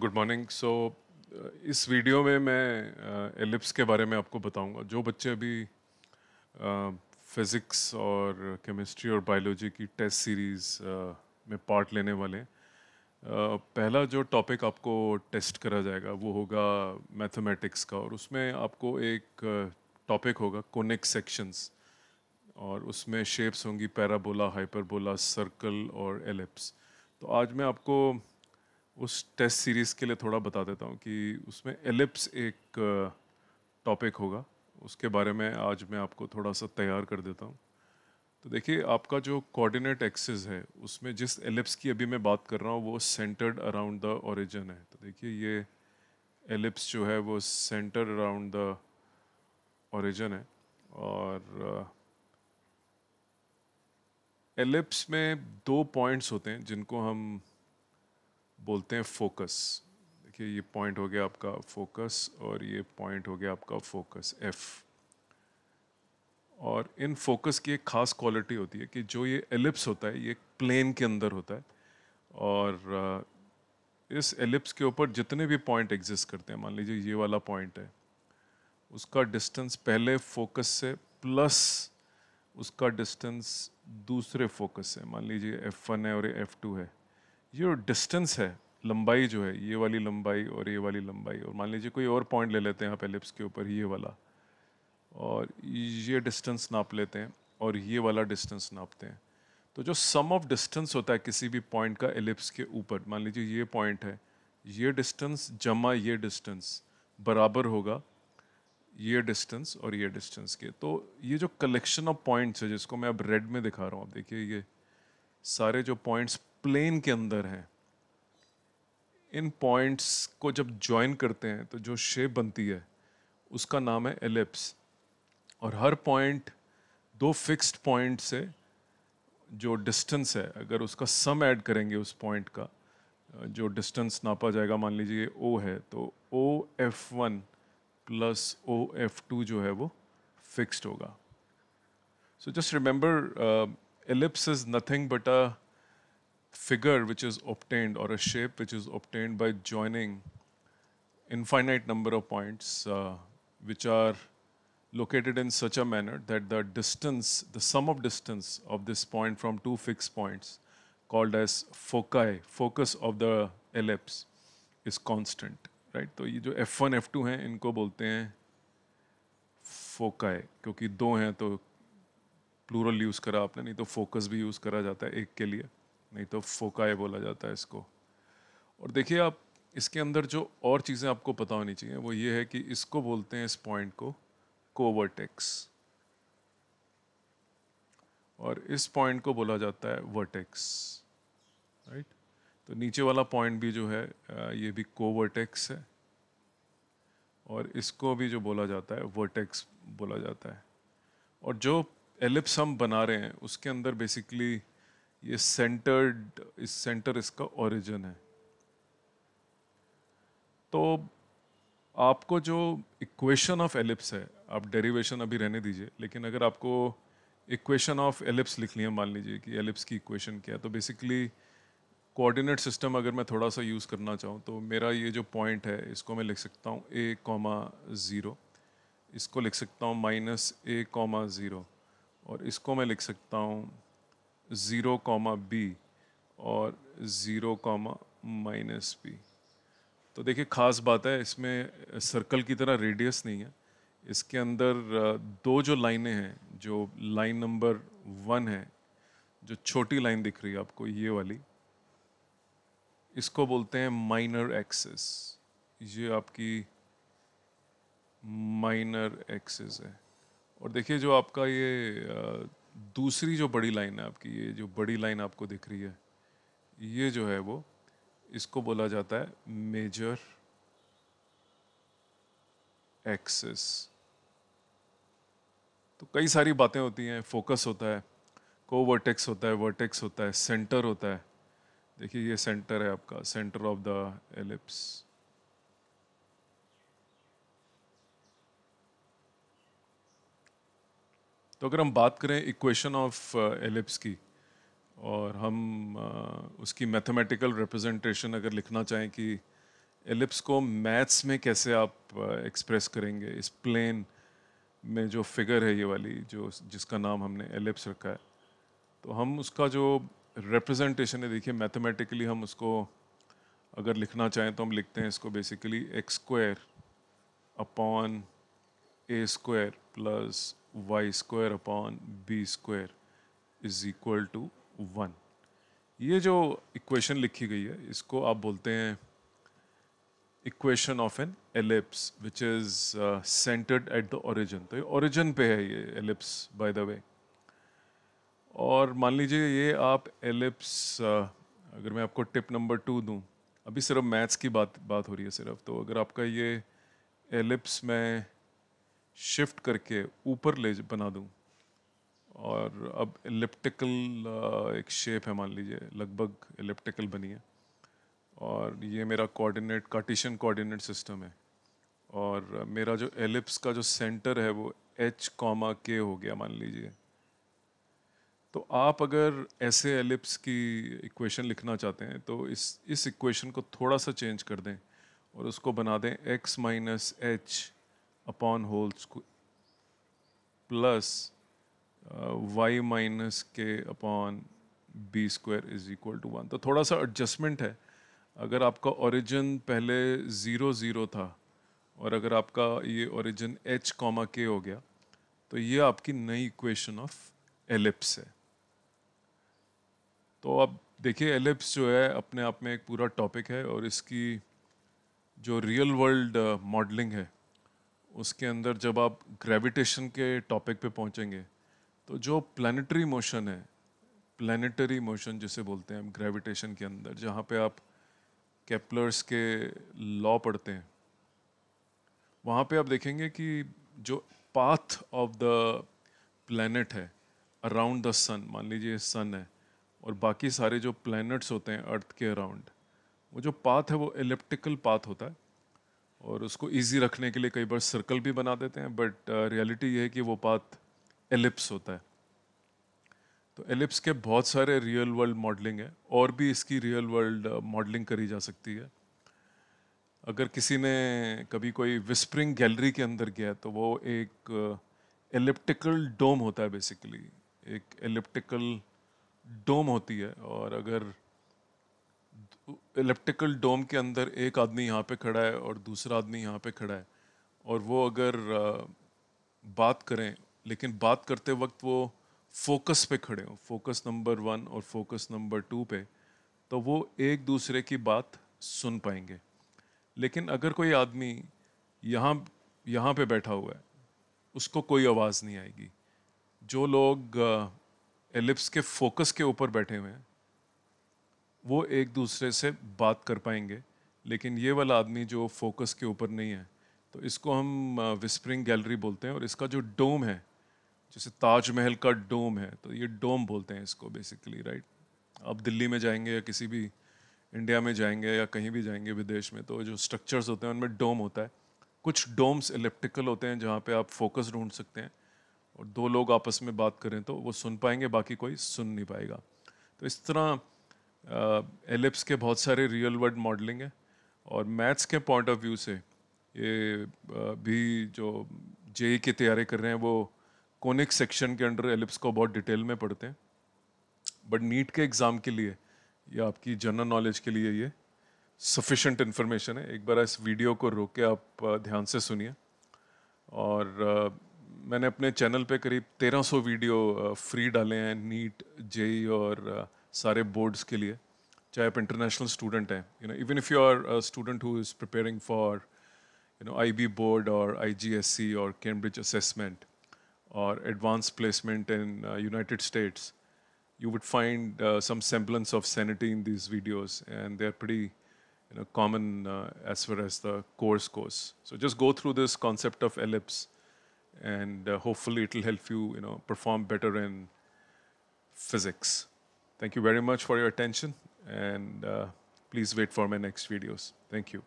Good morning. इस video में मैं एलिप्स के बारे में आपको बताऊंगा। जो बच्चे अभी फिज़िक्स और केमिस्ट्री और बायोलॉजी की टेस्ट सीरीज़ में पार्ट लेने वाले हैं, पहला जो टॉपिक आपको टेस्ट करा जाएगा वो होगा मैथमेटिक्स का, और उसमें आपको एक टॉपिक होगा कोनिक सेक्शंस, और उसमें शेप्स होंगी पैराबोला, हाइपरबोला, सर्कल और एलिप्स। तो आज मैं आपको उस टेस्ट सीरीज़ के लिए थोड़ा बता देता हूँ कि उसमें एलिप्स एक टॉपिक होगा, उसके बारे में आज मैं आपको थोड़ा सा तैयार कर देता हूँ। तो देखिए, आपका जो कोऑर्डिनेट एक्सिस है उसमें जिस एलिप्स की अभी मैं बात कर रहा हूँ वो सेंटर्ड अराउंड द ओरिजिन है। तो देखिए, ये एलिप्स जो है वो सेंटर्ड अराउंड द ओरिजिन है, और एलिप्स में दो पॉइंट्स होते हैं जिनको हम बोलते हैं फोकस। देखिए, ये पॉइंट हो गया आपका फोकस और ये पॉइंट हो गया आपका फोकस एफ। और इन फोकस की एक खास क्वालिटी होती है कि जो ये एलिप्स होता है ये प्लेन के अंदर होता है, और इस एलिप्स के ऊपर जितने भी पॉइंट एग्जिस्ट करते हैं, मान लीजिए ये वाला पॉइंट है, उसका डिस्टेंस पहले फोकस से प्लस उसका डिस्टेंस दूसरे फोकस से, मान लीजिए F1 है और ये F2 है, ये जो डिस्टेंस है, लंबाई जो है, ये वाली लंबाई और ये वाली लंबाई, और मान लीजिए कोई और पॉइंट ले लेते हैं आप एलिप्स के ऊपर, ये वाला, और ये डिस्टेंस नाप लेते हैं और ये वाला डिस्टेंस नापते हैं। तो जो सम ऑफ डिस्टेंस होता है किसी भी पॉइंट का एलिप्स के ऊपर, मान लीजिए ये पॉइंट है, ये डिस्टेंस जमा ये डिस्टेंस बराबर होगा ये डिस्टेंस और ये डिस्टेंस के। तो ये जो कलेक्शन ऑफ पॉइंट्स है जिसको मैं अब रेड में दिखा रहा हूँ, आप देखिए ये सारे जो पॉइंट्स प्लेन के अंदर हैं, इन पॉइंट्स को जब ज्वाइन करते हैं तो जो शेप बनती है उसका नाम है एलिप्स। और हर पॉइंट दो फिक्स्ड पॉइंट से जो डिस्टेंस है, अगर उसका सम ऐड करेंगे उस पॉइंट का, जो डिस्टेंस नापा जाएगा, मान लीजिए ओ है, तो ओ F1 प्लस ओ F2 जो है वो फिक्स्ड होगा। So just remember, ellipse is nothing but a figure which is obtained, or a shape which is obtained by joining infinite number of points which are located in such a manner that the distance, the sum of distance of this point from two fixed points called as foci, focus of the ellipse, is constant, right? तो ये जो F1 F2 हैं इनको बोलते हैं foci, क्योंकि दो हैं तो प्लूरल यूज़ करा आपने, नहीं तो फोकस भी यूज़ करा जाता है एक के लिए, नहीं तो फोकाई बोला जाता है इसको। और देखिए, आप इसके अंदर जो और चीज़ें आपको पता होनी चाहिए वो ये है कि इसको बोलते हैं, इस पॉइंट को, कोवर्टेक्स, और इस पॉइंट को बोला जाता है वर्टेक्स, राइट? तो नीचे वाला पॉइंट भी जो है ये भी कोवर्टेक्स है, और इसको भी जो बोला जाता है वर्टेक्स बोला जाता है। और जो एलिप्स हम बना रहे हैं उसके अंदर बेसिकली ये सेंटर्ड, इस सेंटर इसका ओरिजिन है। तो आपको जो इक्वेशन ऑफ एलिप्स है, आप डेरिवेशन अभी रहने दीजिए, लेकिन अगर आपको इक्वेशन ऑफ एलिप्स लिखनी है, मान लीजिए कि एलिप्स की इक्वेशन क्या है, तो बेसिकली कोऑर्डिनेट सिस्टम अगर मैं थोड़ा सा यूज़ करना चाहूँ तो मेरा ये जो पॉइंट है इसको मैं लिख सकता हूँ A,0, इसको लिख सकता हूँ -A,0, और इसको मैं लिख सकता हूँ 0,B और 0,-B। तो देखिए, ख़ास बात है, इसमें सर्कल की तरह रेडियस नहीं है, इसके अंदर दो जो लाइनें हैं, जो लाइन नंबर 1 है, जो छोटी लाइन दिख रही है आपको, ये वाली, इसको बोलते हैं माइनर एक्सिस। ये आपकी माइनर एक्सिस है। और देखिए, जो आपका ये दूसरी जो बड़ी लाइन है आपकी, ये जो बड़ी लाइन आपको दिख रही है, ये जो है वो, इसको बोला जाता है मेजर एक्सिस। तो कई सारी बातें होती हैं, फोकस होता है, कोवर्टेक्स होता है, वर्टेक्स होता है, सेंटर होता है। देखिए, ये सेंटर है आपका, सेंटर ऑफ द एलिप्स। तो अगर हम बात करें इक्वेशन ऑफ एलिप्स की, और हम उसकी मैथमेटिकल रिप्रेजेंटेशन अगर लिखना चाहें कि एलिप्स को मैथ्स में कैसे आप एक्सप्रेस करेंगे इस प्लेन में जो फिगर है ये वाली जो जिसका नाम हमने एलिप्स रखा है। तो हम उसका जो रिप्रेजेंटेशन है देखिए मैथमेटिकली हम उसको अगर लिखना चाहें तो हम लिखते हैं इसको basically x square upon a square plus y square upon B square is equal to 1। ये जो इक्वेशन लिखी गई है इसको आप बोलते हैं equation of an ellipse which is centred at the origin. तो ये ओरिजिन पे है ये एलिप्स बाय द वे। और मान लीजिए ये आप एलिप्स अगर मैं आपको टिप नंबर 2 दूं, अभी सिर्फ मैथ्स की बात हो रही है सिर्फ, तो अगर आपका ये एलिप्स में शिफ्ट करके ऊपर ले बना दूं और अब एलिप्टिकल एक शेप है मान लीजिए लगभग एलिप्टिकल बनी है और ये मेरा कोऑर्डिनेट कार्टेशियन कोऑर्डिनेट सिस्टम है और मेरा जो एलिप्स का जो सेंटर है वो h कॉमा k हो गया मान लीजिए। तो आप अगर ऐसे एलिप्स की इक्वेशन लिखना चाहते हैं तो इस इक्वेशन को थोड़ा सा चेंज कर दें और उसको बना दें x minus H upon whole plus Y minus K upon B square is equal to 1। तो थोड़ा सा एडजस्टमेंट है। अगर आपका ओरिजिन पहले 0 0 था और अगर आपका ये ओरिजिन h कॉमा k हो गया तो ये आपकी नई इक्वेशन ऑफ एलिप्स है। तो अब देखिए एलिप्स जो है अपने आप में एक पूरा टॉपिक है और इसकी जो रियल वर्ल्ड मॉडलिंग है उसके अंदर जब आप ग्रेविटेशन के टॉपिक पे पहुंचेंगे तो जो प्लानिटरी मोशन है, प्लानिटरी मोशन जिसे बोलते हैं हम ग्रेविटेशन के अंदर, जहाँ पे आप केपलर्स के लॉ पढ़ते हैं, वहाँ पे आप देखेंगे कि जो पाथ ऑफ द प्लैनेट है अराउंड द सन, मान लीजिए सन है और बाकी सारे जो प्लैनेट्स होते हैं अर्थ के अराउंड, वो जो पाथ है वो एलिप्टिकल पाथ होता है और उसको इजी रखने के लिए कई बार सर्कल भी बना देते हैं, बट रियलिटी ये है कि वो पाथ एलिप्स होता है। तो एलिप्स के बहुत सारे रियल वर्ल्ड मॉडलिंग है और भी इसकी रियल वर्ल्ड मॉडलिंग करी जा सकती है। अगर किसी ने कभी कोई विस्परिंग गैलरी के अंदर गया तो वो एक एलिप्टिकल डोम होता है, बेसिकली एक एलिप्टिकल डोम होती है और अगर एलिप्टिकल डोम के अंदर एक आदमी यहाँ पे खड़ा है और दूसरा आदमी यहाँ पे खड़ा है और वो अगर बात करें लेकिन बात करते वक्त वो फोकस पे खड़े हो, फोकस नंबर 1 और फोकस नंबर 2 पे, तो वो एक दूसरे की बात सुन पाएंगे। लेकिन अगर कोई आदमी यहाँ यहाँ पे बैठा हुआ है उसको कोई आवाज़ नहीं आएगी। जो लोग एलिप्स के फोकस के ऊपर बैठे हुए हैं वो एक दूसरे से बात कर पाएंगे, लेकिन ये वाला आदमी जो फोकस के ऊपर नहीं है, तो इसको हम विस्परिंग गैलरी बोलते हैं। और इसका जो डोम है, जैसे ताजमहल का डोम है, तो ये डोम बोलते हैं इसको बेसिकली, राइट। आप दिल्ली में जाएंगे या किसी भी इंडिया में जाएंगे या कहीं भी जाएंगे विदेश में, तो जो स्ट्रक्चर्स होते हैं उनमें डोम होता है। कुछ डोम्स इलिप्टिकल होते हैं जहाँ पे आप फोकस ढूंढ सकते हैं और दो लोग आपस में बात करें तो वो सुन पाएंगे, बाकी कोई सुन नहीं पाएगा। तो इस तरह एलिप्स के बहुत सारे रियल वर्ल्ड मॉडलिंग है और मैथ्स के पॉइंट ऑफ व्यू से ये भी जो जेई की तैयारी कर रहे हैं वो कोनिक सेक्शन के अंडर एलिप्स को बहुत डिटेल में पढ़ते हैं। बट नीट के एग्ज़ाम के लिए या आपकी जनरल नॉलेज के लिए ये सफिशेंट इन्फॉर्मेशन है। एक बार इस वीडियो को रोक के आप ध्यान से सुनिए। और मैंने अपने चैनल पे करीब 1300 वीडियो फ्री डाले हैं नीट, जेई और सारे बोर्ड्स के लिए, चाहे आप इंटरनेशनल स्टूडेंट हैं, even if you are student who is preparing for IB board or IGSC or Cambridge assessment or advanced placement in United States, you would find some semblance of sanity in these videos, and they're pretty common as far as the course goes. So just go through this concept of ellipse, and hopefully it will help you, perform better in physics. Thank you very much for your attention, and please wait for my next videos. Thank you.